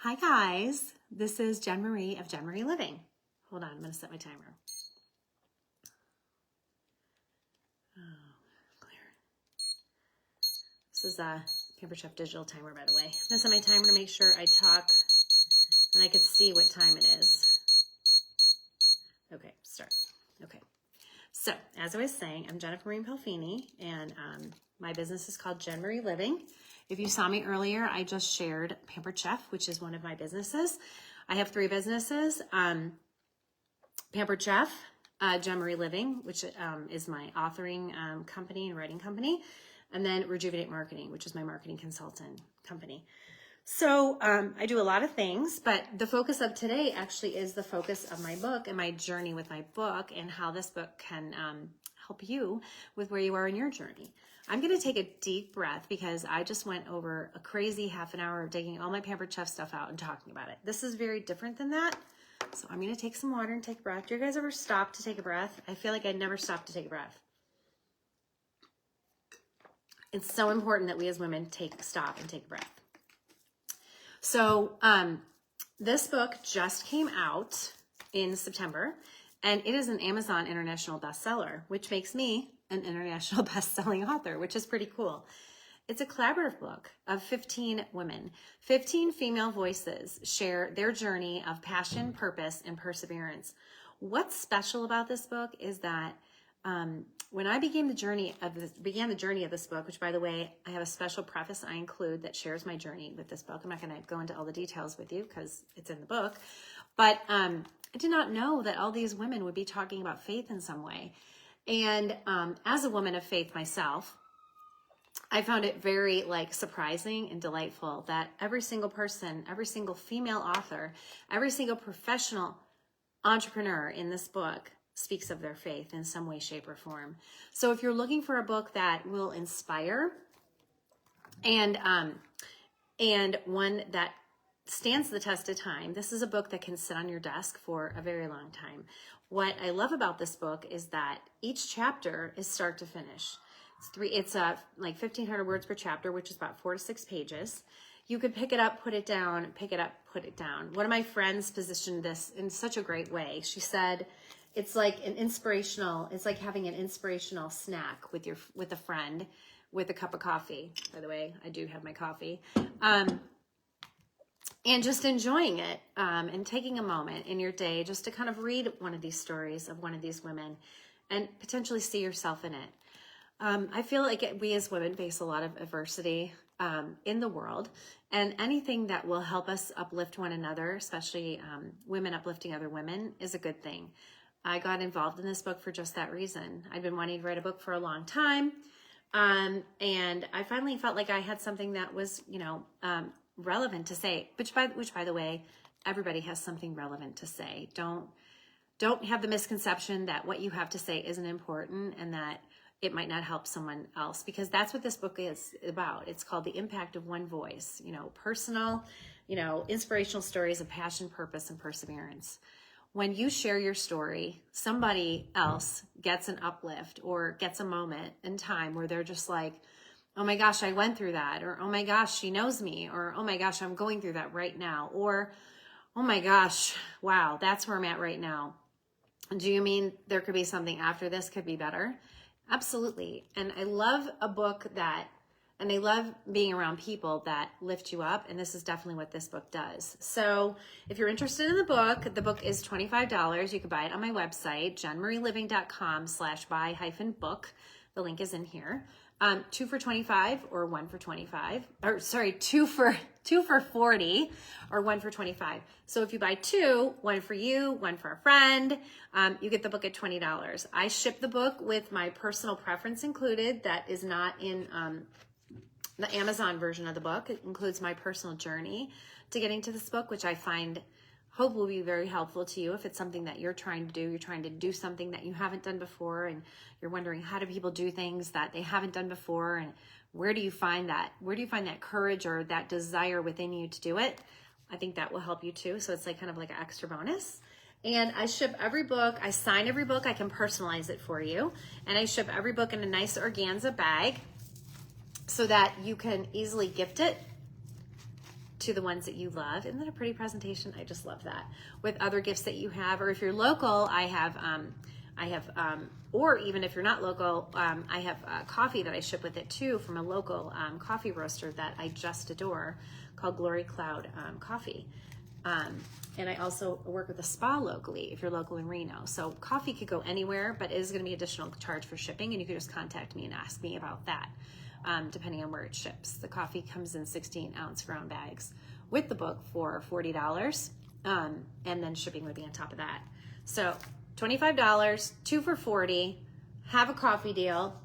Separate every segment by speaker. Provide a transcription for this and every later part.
Speaker 1: Hi guys, this is Jenn Marie of Jenn Marie Living. Hold on, I'm going to set my timer. Oh, clear. This is a Pampered Chef digital timer, by the way. I'm going to set my timer to make sure I talk and I can see what time it is. Okay, start. Okay. So, as I was saying, I'm Jennifer Marie Pelfini, and my business is called Jenn Marie Living. If you saw me earlier, I just shared Pampered Chef, which is one of my businesses. I have 3 businesses. Pampered Chef, Jenn Marie Living, which is my authoring company and writing company, and then Rejuvenate Marketing, which is my marketing consultant company. So I do a lot of things, but the focus of today actually is the focus of my book and my journey with my book and how this book can help you with where you are in your journey. I'm going to take a deep breath because I just went over a crazy half an hour of digging all my Pampered Chef stuff out and talking about it. This is very different than that. So I'm going to take some water and take a breath. Do you guys ever stop to take a breath? I feel like I never stop to take a breath. It's so important that we as women stop and take a breath. So this book just came out in September, and it is an Amazon international bestseller, which makes me an international best-selling author, which is pretty cool. It's a collaborative book of 15 women. 15 female voices share their journey of passion, purpose, and perseverance. What's special about this book is that when I began the journey of this book, which, by the way, I have a special preface I include that shares my journey with this book. I'm not going to go into all the details with you because it's in the book. But I did not know that all these women would be talking about faith in some way. And as a woman of faith myself, I found it very surprising and delightful that every single person, every single female author, every single professional entrepreneur in this book speaks of their faith in some way, shape, or form. So if you're looking for a book that will inspire and one that stands the test of time, this is a book that can sit on your desk for a very long time. What I love about this book is that each chapter is start to finish. It's 1,500 words per chapter, which is about 4 to 6 pages. You could pick it up, put it down, pick it up, put it down. One of my friends positioned this in such a great way. She said, it's like having an inspirational snack with a friend with a cup of coffee. By the way, I do have my coffee. And just enjoying it and taking a moment in your day just to kind of read one of these stories of one of these women and potentially see yourself in it. I feel like we as women face a lot of adversity in the world, and anything that will help us uplift one another, especially women uplifting other women, is a good thing. I got involved in this book for just that reason. I've been wanting to write a book for a long time, and I finally felt like I had something that was, relevant to say. Which, by the way, everybody has something relevant to say. Don't have the misconception that what you have to say isn't important and that it might not help someone else, because that's what this book is about. It's called The Impact of One Voice, personal, inspirational stories of passion, purpose, and perseverance. When you share your story, somebody else gets an uplift or gets a moment in time where they're just like, oh my gosh, I went through that, or oh my gosh, she knows me, or oh my gosh, I'm going through that right now, or oh my gosh, wow, that's where I'm at right now. Do you mean there could be something after this could be better? Absolutely. And I love a book and I love being around people that lift you up. And this is definitely what this book does. So if you're interested in the book is $25. You can buy it on my website, jennmarieliving.com/buy-book. The link is in here. 2 for $25 or 1 for $25, or sorry, 2 for $40 or 1 for $25. So if you buy 2, 1 for you, 1 for a friend, you get the book at $20. I ship the book with my personal preference included. That is not in the Amazon version of the book. It includes my personal journey to getting to this book, which I hope will be very helpful to you if it's something that you're trying to do. You're trying to do something that you haven't done before, and you're wondering, how do people do things that they haven't done before, and where do you find that courage or that desire within you to do it? I think that will help you too. So it's kind of like an extra bonus. And I ship every book. I sign every book. I can personalize it for you. And I ship every book in a nice organza bag so that you can easily gift it to the ones that you love. Isn't that a pretty presentation? I just love that. With other gifts that you have, or if you're local, I have, or even if you're not local, I have coffee that I ship with it too from a local coffee roaster that I just adore called Glory Cloud Coffee. And I also work with a spa locally if you're local in Reno. So coffee could go anywhere, but it is going to be additional charge for shipping, and you can just contact me and ask me about that, depending on where it ships. The coffee comes in 16-ounce round bags with the book for $40, and then shipping would be on top of that. So $25, 2 for $40. Have a coffee deal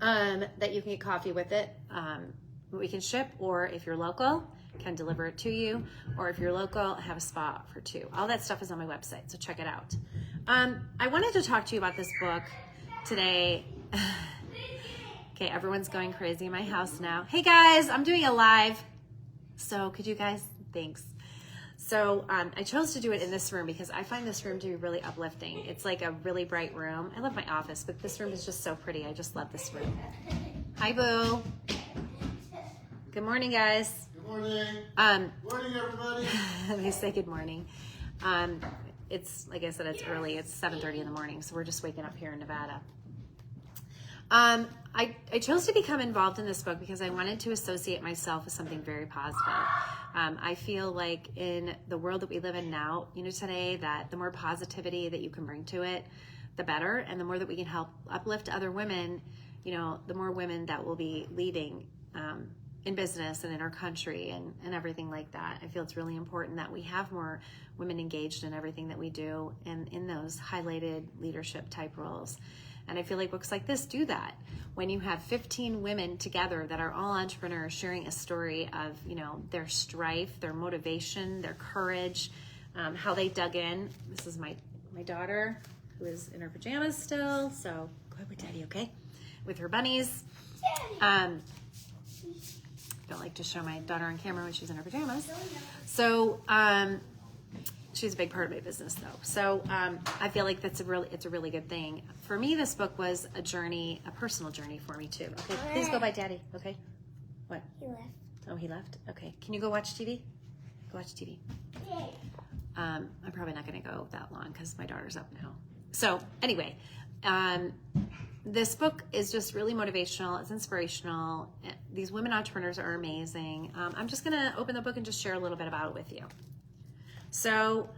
Speaker 1: that you can get coffee with it. We can ship, or if you're local, can deliver it to you, or if you're local, have a spa for 2. All that stuff is on my website, so check it out. I wanted to talk to you about this book today. Okay, everyone's going crazy in my house now. Hey guys, I'm doing a live, so could you guys, thanks. So I chose to do it in this room because I find this room to be really uplifting. It's like a really bright room. I love my office, but this room is just so pretty. I just love this room. Hi, Boo. Good morning, guys.
Speaker 2: Morning. Morning, everybody.
Speaker 1: Let me say good morning. It's, like I said, it's early. It's 7:30 in the morning, so we're just waking up here in Nevada. I chose to become involved in this book because I wanted to associate myself with something very positive. I feel like in the world that we live in now, today, that the more positivity that you can bring to it, the better, and the more that we can help uplift other women, the more women that will be leading in business and in our country and everything like that. I feel it's really important that we have more women engaged in everything that we do and in those highlighted leadership type roles. And I feel like books like this do that. When you have 15 women together that are all entrepreneurs sharing a story of, their strife, their motivation, their courage, how they dug in. This is my daughter who is in her pajamas still. So go ahead with Daddy, okay? With her bunnies. Don't like to show my daughter on camera when she's in her pajamas. So she's a big part of my business though. So I feel like it's a really good thing. For me, this book was a journey, a personal journey for me too. Okay, please go by Daddy, okay? What?
Speaker 3: He left.
Speaker 1: Oh, he left? Okay. Can you go watch TV? Go watch TV.
Speaker 3: Yay.
Speaker 1: I'm probably not gonna go that long because my daughter's up now. So anyway, this book is just really motivational. It's inspirational. These women entrepreneurs are amazing. I'm just going to open the book and just share a little bit about it with you. So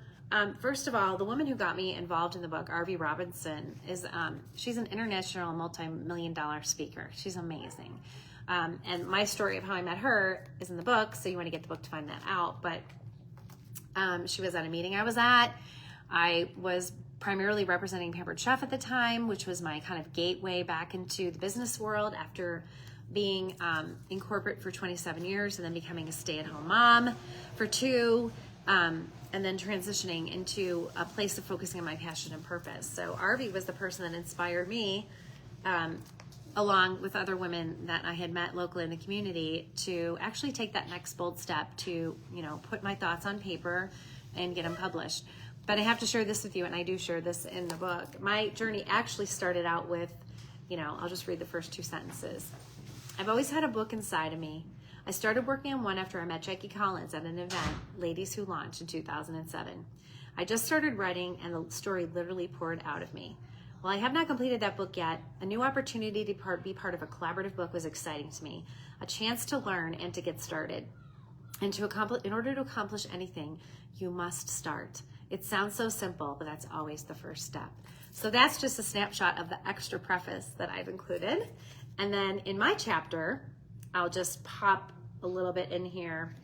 Speaker 1: first of all, the woman who got me involved in the book, R.V. Robinson, is she's an international multi-million-dollar speaker. She's amazing. And my story of how I met her is in the book, so you want to get the book to find that out. But she was at a meeting I was at. I was primarily representing Pampered Chef at the time, which was my kind of gateway back into the business world after being in corporate for 27 years and then becoming a stay-at-home mom for 2, and then transitioning into a place of focusing on my passion and purpose. So RV was the person that inspired me, along with other women that I had met locally in the community, to actually take that next bold step to, put my thoughts on paper and get them published. But I have to share this with you, and I do share this in the book. My journey actually started out with, I'll just read the first 2 sentences. I've always had a book inside of me. I started working on one after I met Jackie Collins at an event, Ladies Who Launch, in 2007. I just started writing, and the story literally poured out of me. While I have not completed that book yet, a new opportunity to be part of a collaborative book was exciting to me. A chance to learn and to get started. And in order to accomplish anything, you must start. It sounds so simple, but that's always the first step. So that's just a snapshot of the extra preface that I've included. And then in my chapter, I'll just pop a little bit in here.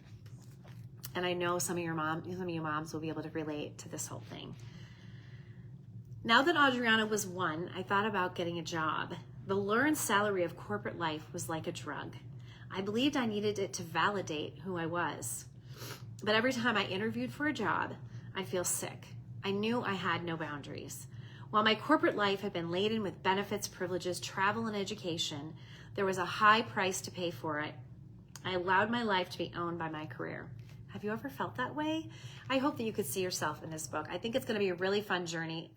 Speaker 1: And I know some of you moms will be able to relate to this whole thing. Now that Adriana was 1, I thought about getting a job. The lure and salary of corporate life was like a drug. I believed I needed it to validate who I was. But every time I interviewed for a job, I'd feel sick. I knew I had no boundaries. While my corporate life had been laden with benefits, privileges, travel, and education, there was a high price to pay for it. I allowed my life to be owned by my career. Have you ever felt that way? I hope that you could see yourself in this book. I think it's going to be a really fun journey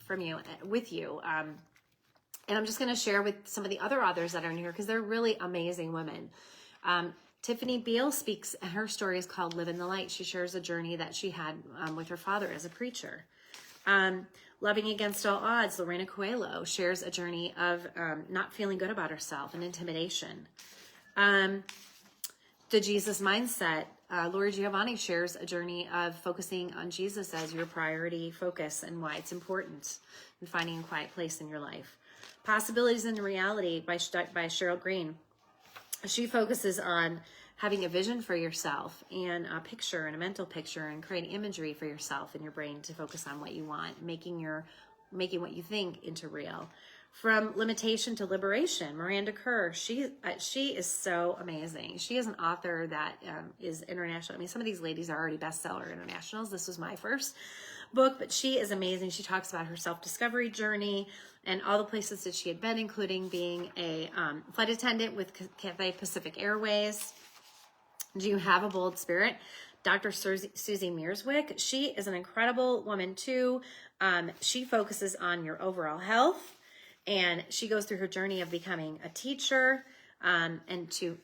Speaker 1: with you. And I'm just going to share with some of the other authors that are in here because they're really amazing women. Tiffany Beale speaks, her story is called Live in the Light. She shares a journey that she had with her father as a preacher. Loving Against All Odds, Lorena Coelho shares a journey of not feeling good about herself and intimidation. The Jesus Mindset, Lori Giovanni shares a journey of focusing on Jesus as your priority focus and why it's important, and finding a quiet place in your life. Possibilities in Reality by Cheryl Green. She focuses on having a vision for yourself and a picture and a mental picture and creating imagery for yourself in your brain to focus on what you want, making what you think into real. From Limitation to Liberation, Miranda Kerr, she is so amazing. She is an author that is international. I mean, some of these ladies are already bestseller internationals. This was my first book, but she is amazing. She talks about her self-discovery journey and all the places that she had been, including being a flight attendant with Cathay Pacific Airways. Do You Have a Bold Spirit? Dr. Susie Mearswick, she is an incredible woman too. She focuses on your overall health, and she goes through her journey of becoming a teacher and into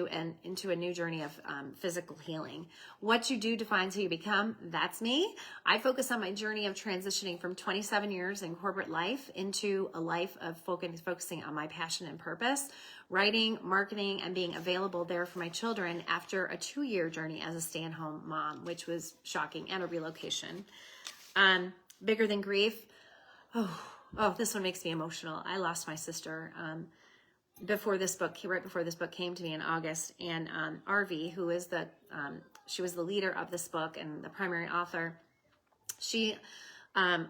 Speaker 1: a new journey of physical healing. What you do defines who you become. That's me. I focus on my journey of transitioning from 27 years in corporate life into a life of focusing on my passion and purpose, writing, marketing, and being available there for my children after a 2-year journey as a stay-at-home mom, which was shocking, and a relocation. Bigger Than Grief. Oh, this one makes me emotional. I lost my sister right before this book came to me in August, and RV, who is she was the leader of this book and the primary author, she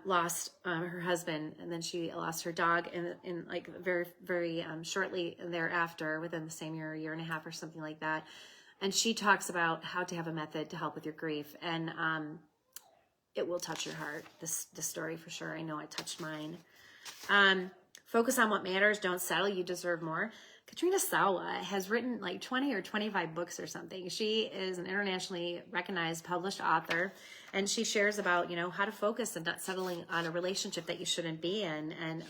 Speaker 1: lost her husband, and then she lost her dog in like very, very shortly thereafter, within the same year and a half or something like that. And she talks about how to have a method to help with your grief, and it will touch your heart, this story for sure. I know it touched mine. Focus on what matters. Don't settle. You deserve more. Katrina Sawa has written like 20 or 25 books or something. She is an internationally recognized published author, and she shares about, how to focus and not settling on a relationship that you shouldn't be in, and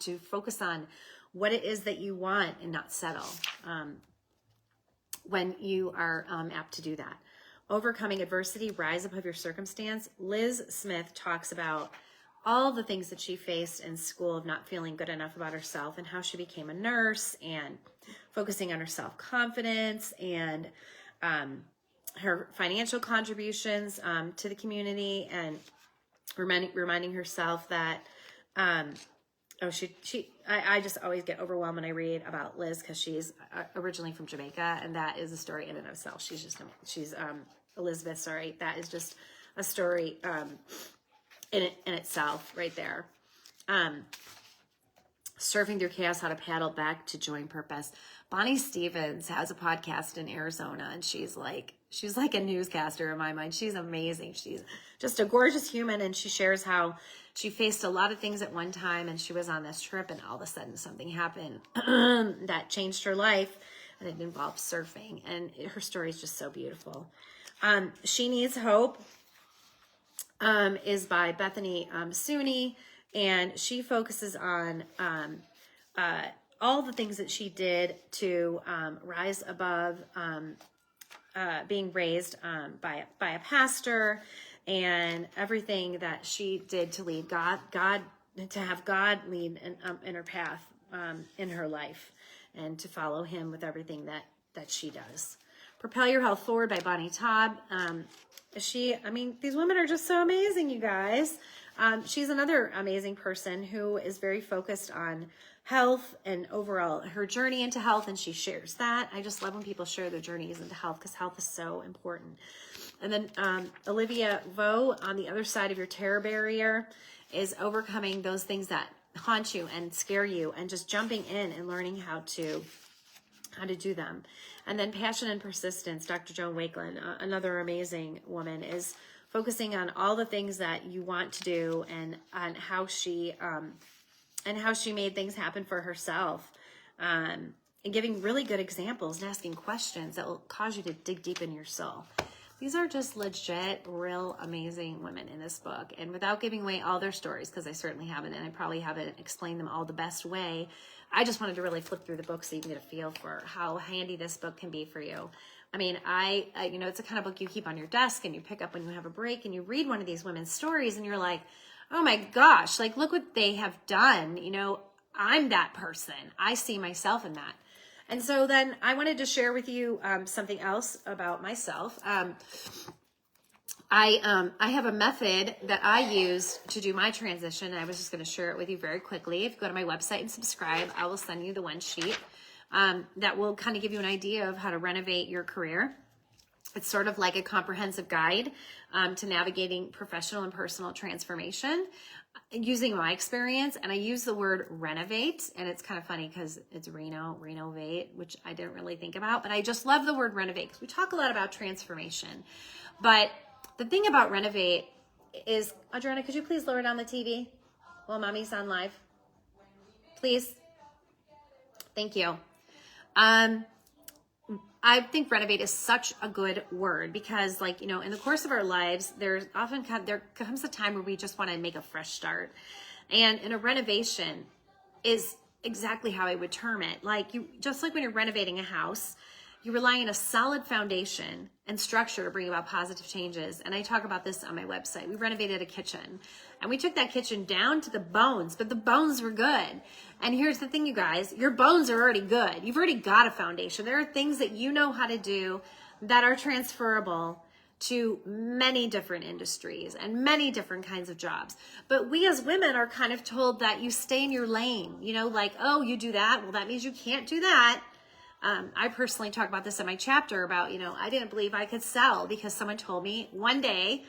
Speaker 1: to focus on what it is that you want and not settle when you are apt to do that. Overcoming Adversity, Rise Above Your Circumstance. Liz Smith talks about all the things that she faced in school of not feeling good enough about herself, and how she became a nurse, and focusing on her self-confidence and her financial contributions to the community, and reminding herself that I just always get overwhelmed when I read about Liz, because she's originally from Jamaica, and that is a story in and of itself. She's Elizabeth, sorry. That is just a story in itself right there. Surfing Through Chaos, How to Paddle Back to Join Purpose. Bonnie Stevens has a podcast in Arizona, and she's like a newscaster in my mind. She's amazing. She's just a gorgeous human, and she shares how she faced a lot of things at one time, and she was on this trip, and all of a sudden something happened that changed her life, and it involved surfing, and her story is just so beautiful. She Needs Hope is by Bethany Sooney, and she focuses on all the things that she did to rise above being raised by a pastor, and everything that she did to lead to have God lead in her path in her life, and to follow him with everything that she does. Propel Your Health Forward by Bonnie Taub. These women are just so amazing, you guys. She's another amazing person who is very focused on health and overall her journey into health, and she shares that. I just love when people share their journeys into health, because health is so important. And then Olivia Vo, On the Other Side of Your Terror Barrier, is overcoming those things that haunt you and scare you, and just jumping in and learning how to do them. And then Passion and Persistence, Dr. Joan Wakeland, another amazing woman, is focusing on all the things that you want to do, and on how she made things happen for herself, and giving really good examples and asking questions that will cause you to dig deep in your soul. These are just legit, real amazing women in this book. And without giving away all their stories, because I certainly haven't, and I probably haven't explained them all the best way, I just wanted to really flip through the book so you can get a feel for how handy this book can be for you. I mean, it's the kind of book you keep on your desk and you pick up when you have a break and you read one of these women's stories and you're like, oh my gosh, like look what they have done. I'm that person. I see myself in that. And so then I wanted to share with you something else about myself. I have a method that I use to do my transition. I was just going to share it with you very quickly. If you go to my website and subscribe, I will send you the one sheet that will kind of give you an idea of how to renovate your career. It's sort of like a comprehensive guide to navigating professional and personal transformation using my experience. And I use the word renovate, and it's kind of funny because it's renovate, which I didn't really think about, but I just love the word renovate because we talk a lot about transformation. But the thing about renovate is, Adriana, could you please lower down the TV while mommy's on live? Please. Thank you. I think renovate is such a good word because, in the course of our lives, there comes a time where we just want to make a fresh start. And in a renovation is exactly how I would term it. Just like when you're renovating a house, you rely on a solid foundation and structure to bring about positive changes. And I talk about this on my website. We renovated a kitchen and we took that kitchen down to the bones, but the bones were good. And here's the thing, you guys, your bones are already good. You've already got a foundation. There are things that you know how to do that are transferable to many different industries and many different kinds of jobs. But we as women are kind of told that you stay in your lane, oh, you do that. Well, that means you can't do that. I personally talk about this in my chapter about, I didn't believe I could sell because someone told me one day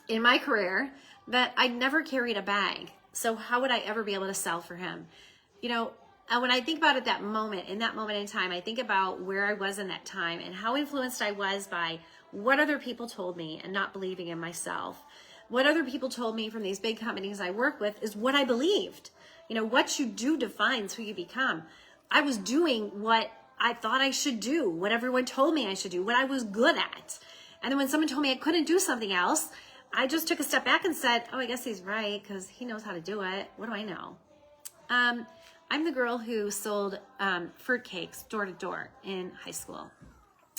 Speaker 1: in my career that I never carried a bag. So how would I ever be able to sell for him? And when I think about it in that moment in time, I think about where I was in that time and how influenced I was by what other people told me and not believing in myself. What other people told me from these big companies I work with is what I believed. What you do defines who you become. I was doing what I thought I should do, what everyone told me I should do, what I was good at. And then when someone told me I couldn't do something else, I just took a step back and said, oh, I guess he's right because he knows how to do it. What do I know? I'm the girl who sold fruitcakes door to door in high school.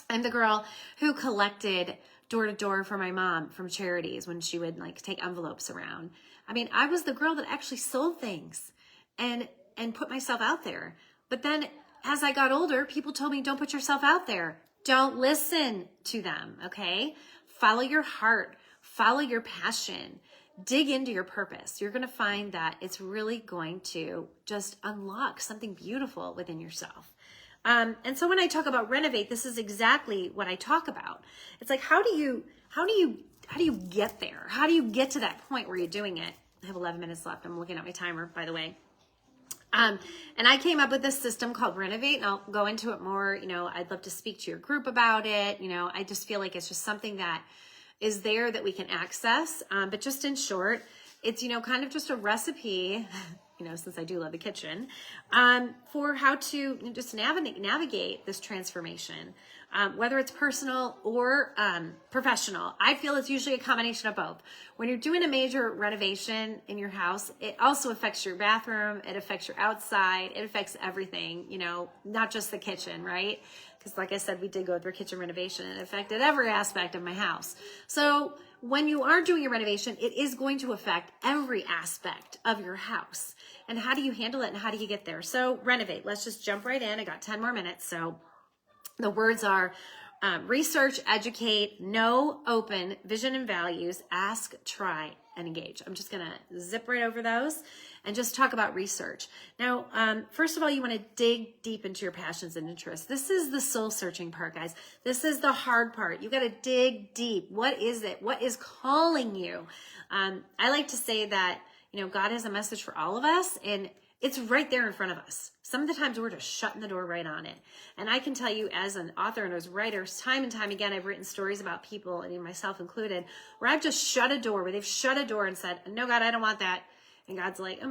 Speaker 1: I'm the girl who collected door to door for my mom from charities when she would take envelopes around. I mean, I was the girl that actually sold things and put myself out there. But then as I got older, people told me, don't put yourself out there. Don't listen to them, okay? Follow your heart. Follow your passion. Dig into your purpose. You're going to find that it's really going to just unlock something beautiful within yourself. And so when I talk about renovate, this is exactly what I talk about. It's like, how do you get there? How do you get to that point where you're doing it? I have 11 minutes left. I'm looking at my timer, by the way. And I came up with this system called Renovate, and I'll go into it more. I'd love to speak to your group about it. I just feel like it's just something that is there that we can access. But just in short, it's, kind of just a recipe, since I do love the kitchen, for how to just navigate this transformation, whether it's personal or professional. I feel it's usually a combination of both. When you're doing a major renovation in your house, it also affects your bathroom, it affects your outside, it affects everything, not just the kitchen, right? Because like I said, we did go through a kitchen renovation and it affected every aspect of my house. So when you are doing a renovation, it is going to affect every aspect of your house. And how do you handle it and how do you get there? So renovate, let's just jump right in. I got 10 more minutes. So the words are research, educate, know, open, vision and values, ask, try, and engage. I'm just going to zip right over those and just talk about research. Now, first of all, you want to dig deep into your passions and interests. This is the soul searching part, guys. This is the hard part. You got to dig deep. What is it? What is calling you? I like to say that, God has a message for all of us, and it's right there in front of us. Some of the times we're just shutting the door right on it. And I can tell you as an author and as a writer, time and time again, I've written stories about people, and myself included, where I've just shut a door, where they've shut a door and said, no, God, I don't want that. And God's like,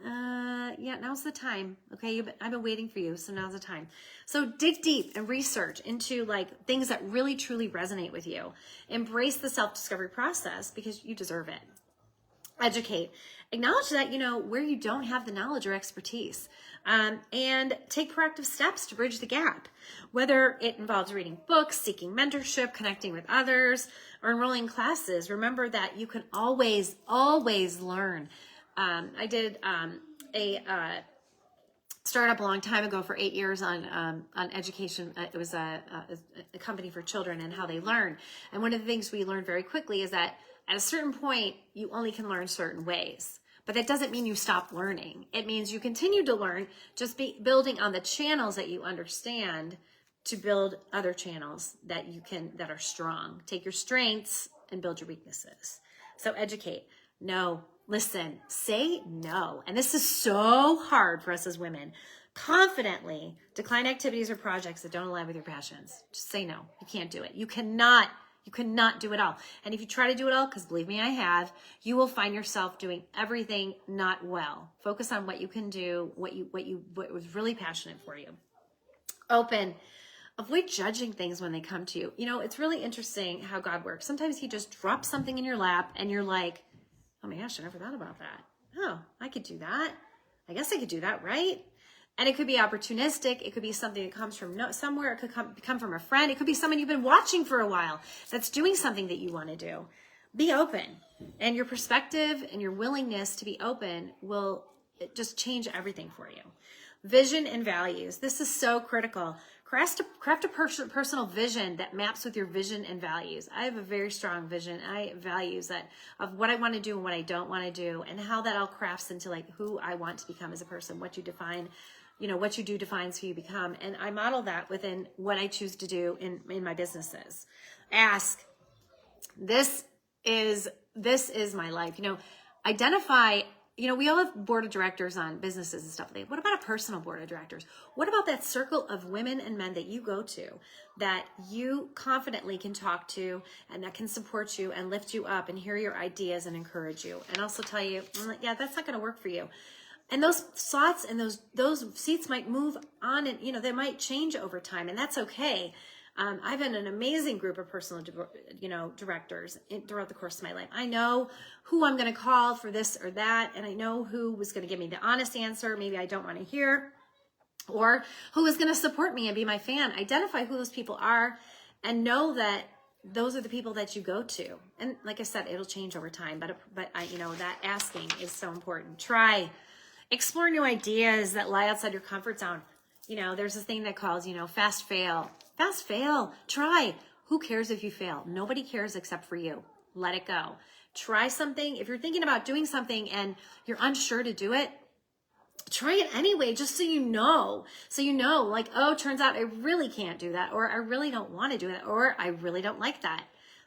Speaker 1: yeah, now's the time. Okay, I've been waiting for you, so now's the time. So dig deep and research into like things that really truly resonate with you. Embrace the self-discovery process because you deserve it. Educate. Acknowledge that, where you don't have the knowledge or expertise, and take proactive steps to bridge the gap. Whether it involves reading books, seeking mentorship, connecting with others, or enrolling in classes, remember that you can always, always learn. I did a startup a long time ago for 8 years on education. It was a company for children and how they learn. And one of the things we learned very quickly is that at a certain point, you only can learn certain ways. But that doesn't mean you stop learning. It means you continue to learn, just building on the channels that you understand to build other channels that are strong. Take your strengths and build your weaknesses. So educate. No. Listen, say no. And this is so hard for us as women. Confidently decline activities or projects that don't align with your passions. Just say no. You can't do it. You cannot do it all. And if you try to do it all, because believe me, I have, you will find yourself doing everything not well. Focus on what you can do, what was really passionate for you. Open. Avoid judging things when they come to you. It's really interesting how God works. Sometimes he just drops something in your lap and you're like, oh my gosh, I never thought about that. Oh, I could do that. I guess I could do that, right? And it could be opportunistic. It could be something that comes from somewhere. It could come from a friend. It could be someone you've been watching for a while that's doing something that you want to do. Be open. And your perspective and your willingness to be open will just change everything for you. Vision and values. This is so critical. Craft a personal vision that maps with your vision and values. I have a very strong vision. I have values of what I want to do and what I don't want to do, and how that all crafts into like who I want to become as a person. What you define, what you do defines who you become. And I model that within what I choose to do in my businesses. Ask. This is my life. Identify. We all have board of directors on businesses and stuff like that. What about a personal board of directors? What about that circle of women and men that you go to, that you confidently can talk to and that can support you and lift you up and hear your ideas and encourage you and also tell you, yeah, that's not going to work for you. And those thoughts and those seats might move on and, they might change over time, and that's okay. I've had an amazing group of personal, directors throughout the course of my life. I know who I'm going to call for this or that, and I know who was going to give me the honest answer maybe I don't want to hear, or who is going to support me and be my fan. Identify who those people are and know that those are the people that you go to. And like I said, it'll change over time, but that asking is so important. Try. Explore new ideas that lie outside your comfort zone. There's this thing that calls, fast fail. Fast fail. Try. Who cares if you fail? Nobody cares except for you. Let it go. Try something. If you're thinking about doing something and you're unsure to do it, try it anyway, just so you know. So like, oh, turns out I really can't do that, or I really don't want to do it, or I really don't like that.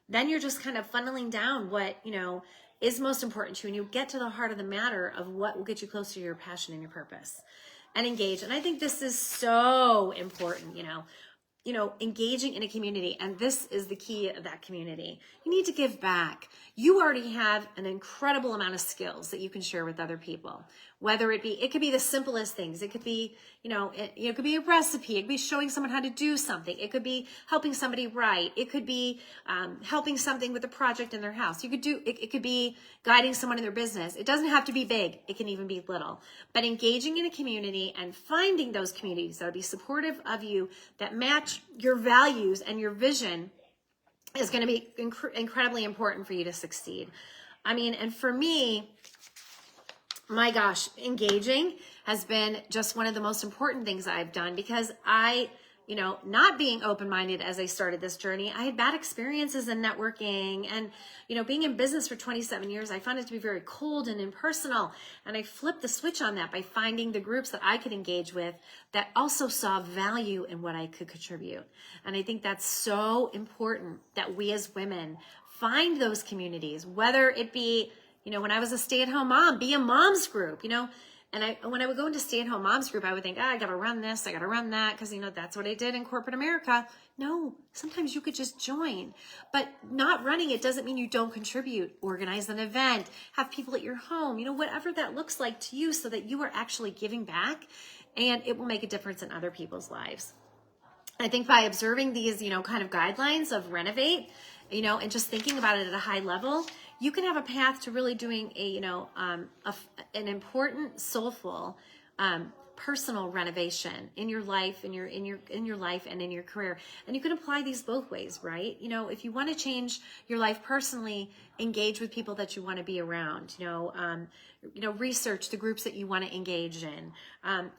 Speaker 1: Then you're just kind of funneling down what, is most important to you, and you get to the heart of the matter of what will get you closer to your passion and your purpose. And engage. And I think this is so important, engaging in a community. And this is the key of that community. You need to give back. You already have an incredible amount of skills that you can share with other people. Whether it could be the simplest things. It could be, it could be a recipe. It could be showing someone how to do something. It could be helping somebody write. It could be helping something with a project in their house. It could be guiding someone in their business. It doesn't have to be big. It can even be little. But engaging in a community and finding those communities that will be supportive of you, that match your values and your vision, is going to be incredibly important for you to succeed. And for me, my gosh, engaging has been just one of the most important things I've done, because I, not being open-minded as I started this journey, I had bad experiences in networking, and, being in business for 27 years, I found it to be very cold and impersonal. And I flipped the switch on that by finding the groups that I could engage with that also saw value in what I could contribute. And I think that's so important that we as women find those communities, whether it be, when I was a stay-at-home mom, be a mom's group, And when I would go into stay-at-home moms group, I would think, I got to run this, I got to run that, because, you know, that's what I did in corporate America. No, sometimes you could just join. But not running it doesn't mean you don't contribute. Organize an event, have people at your home, you know, whatever that looks like to you, so that you are actually giving back, and it will make a difference in other people's lives. I think by observing these, you know, kind of guidelines of renovate, you know, and just thinking about it at a high level, you can have a path to really doing a, you know, an important, soulful, personal renovation in your life, in your life and in your career. And you can apply these both ways, right? You know, if you want to change your life personally, engage with people that you want to be around, you know, research the groups that you want to engage in,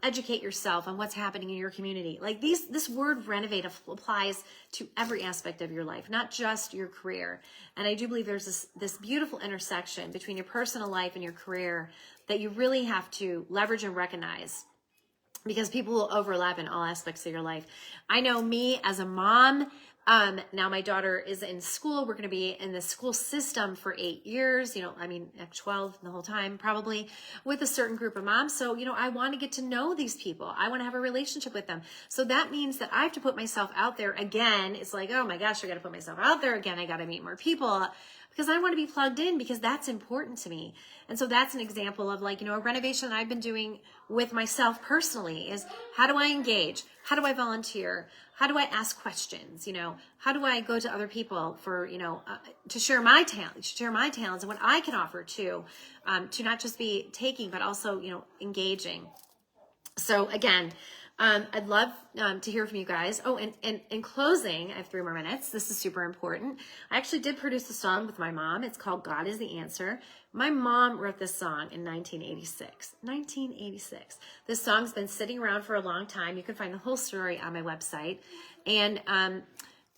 Speaker 1: educate yourself on what's happening in your community. Like this word renovate applies to every aspect of your life, not just your career. And I do believe there's this beautiful intersection between your personal life and your career that you really have to leverage and recognize, because people will overlap in all aspects of your life. I know me as a mom, now my daughter is in school. We're going to be in the school system for 8 years, you know, I mean, 12 the whole time, probably, with a certain group of moms. So, you know, I want to get to know these people. I want to have a relationship with them. So that means that I have to put myself out there again. It's like, oh my gosh, I got to put myself out there again. I got to meet more people, because I want to be plugged in, because that's important to me. And so that's an example of, like, you know, a renovation I've been doing with myself personally is, how do I engage? How do I volunteer? How do I ask questions? You know, how do I go to other people for, you know, to share my talents and what I can offer to not just be taking, but also, you know, engaging. So again, I'd love to hear from you guys. Oh, and in closing, I have 3 more minutes. This is super important. I actually did produce a song with my mom. It's called God is the Answer. My mom wrote this song in 1986. 1986. This song's been sitting around for a long time. You can find the whole story on my website. And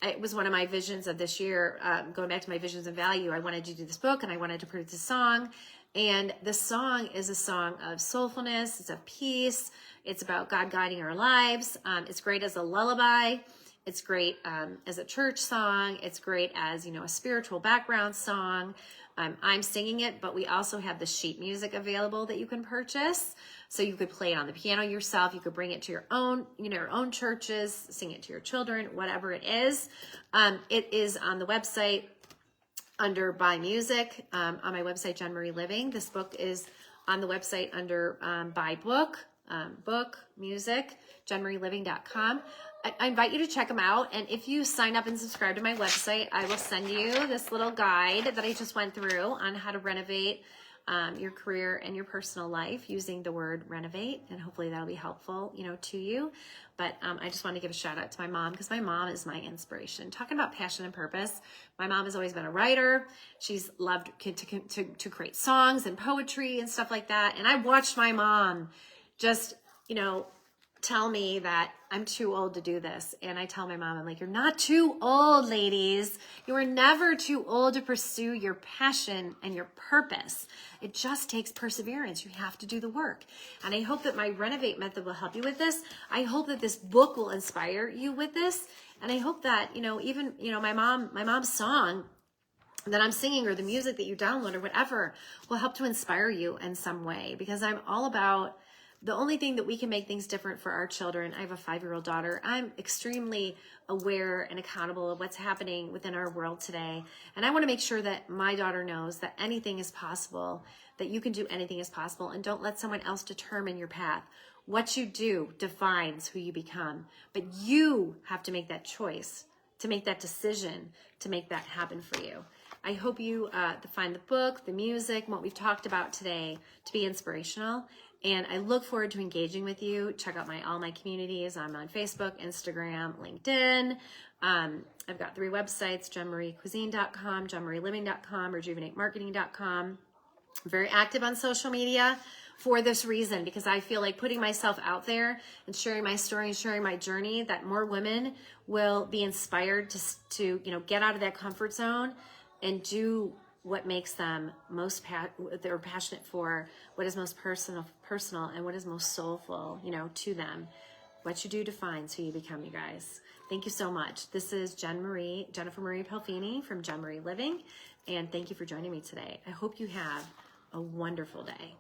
Speaker 1: it was one of my visions of this year, going back to my visions and value. I wanted to do this book, and I wanted to produce a song. And the song is a song of soulfulness. It's of peace. It's about God guiding our lives. It's great as a lullaby. It's great as a church song. It's great as, you know, a spiritual background song. I'm singing it, but we also have the sheet music available that you can purchase. So you could play it on the piano yourself. You could bring it to your own, you know, your own churches, sing it to your children, whatever it is. It is on the website under Buy Music, on my website, Jenn Marie Living. This book is on the website under Buy Book, Book, Music, JennMarieLiving.com. I invite you to check them out. And if you sign up and subscribe to my website, I will send you this little guide that I just went through on how to renovate your career and your personal life using the word renovate. And hopefully that'll be helpful, you know, to you. But I just want to give a shout out to my mom, because my mom is my inspiration. Talking about passion and purpose, my mom has always been a writer. She's loved to create songs and poetry and stuff like that. And I watched my mom just, you know, tell me that I'm too old to do this. And I tell my mom, I'm like, you're not too old, ladies. You are never too old to pursue your passion and your purpose. It just takes perseverance. You have to do the work. And I hope that my renovate method will help you with this. I hope that this book will inspire you with this. And I hope that, you know, even, you know, my mom's song that I'm singing, or the music that you download or whatever, will help to inspire you in some way, because I'm all about the only thing that we can make things different for our children. I have a 5-year-old daughter. I'm extremely aware and accountable of what's happening within our world today. And I want to make sure that my daughter knows that anything is possible, that you can do anything is possible, and don't let someone else determine your path. What you do defines who you become, but you have to make that choice, to make that decision, to make that happen for you. I hope you find the book, the music, what we've talked about today to be inspirational. And I look forward to engaging with you. Check out all my communities. I'm on Facebook, Instagram, LinkedIn. I've got 3 websites, JennMarieCuisine.com, JennMarieLiving.com, RejuvenateMarketing.com. I'm very active on social media for this reason, because I feel like putting myself out there and sharing my story and sharing my journey, that more women will be inspired to you know, get out of that comfort zone and do what makes them most they're passionate for, what is most personal, and what is most soulful, you know, to them. What you do defines who you become, you guys. Thank you so much. This is Jennifer Marie Pelfini from Jenn Marie Living, and thank you for joining me today. I hope you have a wonderful day.